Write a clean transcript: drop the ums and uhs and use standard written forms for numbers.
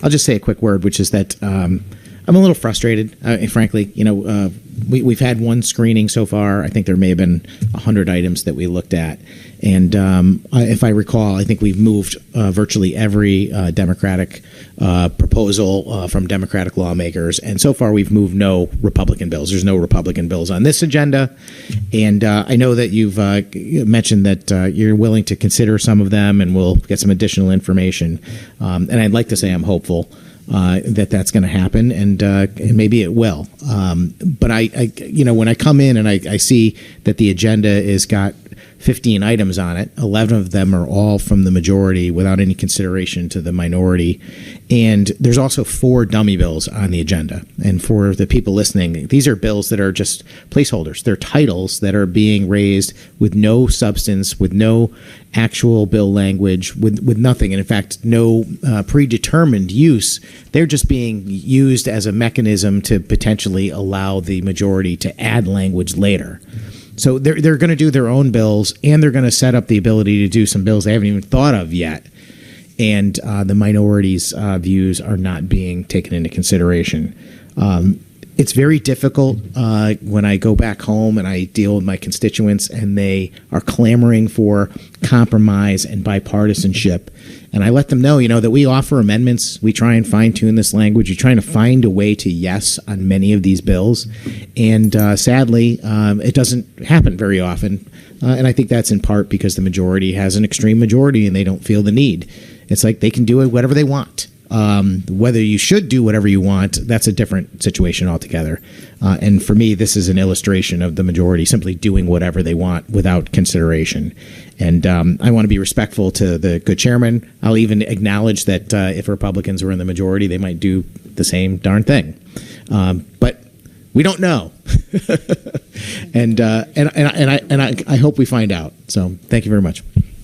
I'll just say a quick word, which is that I'm a little frustrated, frankly. We've had one screening so far. I think there may have been 100 items that we looked at. And if I recall, I think we've moved virtually every Democratic proposal from Democratic lawmakers. And so far, we've moved no Republican bills. There's no Republican bills on this agenda. And I know that you've mentioned that you're willing to consider some of them, and we'll get some additional information. And I'd like to say I'm hopeful that's going to happen, and maybe it will. But when I come in and I see that the agenda is got 15 items on it, 11 of them are all from the majority without any consideration to the minority. And there's also 4 dummy bills on the agenda. And for the people listening, these are bills that are just placeholders. They're titles that are being raised with no substance, with no actual bill language, with nothing. And in fact, no predetermined use. They're just being used as a mechanism to potentially allow the majority to add language later. So they're going to do their own bills, and they're going to set up the ability to do some bills they haven't even thought of yet. And the minority's views are not being taken into consideration. It's very difficult when I go back home and I deal with my constituents and they are clamoring for compromise and bipartisanship. And I let them know, that we offer amendments. We try and fine tune this language. You're trying to find a way to yes on many of these bills. And sadly, it doesn't happen very often. And I think that's in part because the majority has an extreme majority and they don't feel the need. It's like they can do it whatever they want. Whether you should do whatever you want, that's a different situation altogether. And for me, this is an illustration of the majority simply doing whatever they want without consideration. And I want to be respectful to the good chairman. I'll even acknowledge that if Republicans were in the majority, they might do the same darn thing. But we don't know. and I hope we find out. So thank you very much.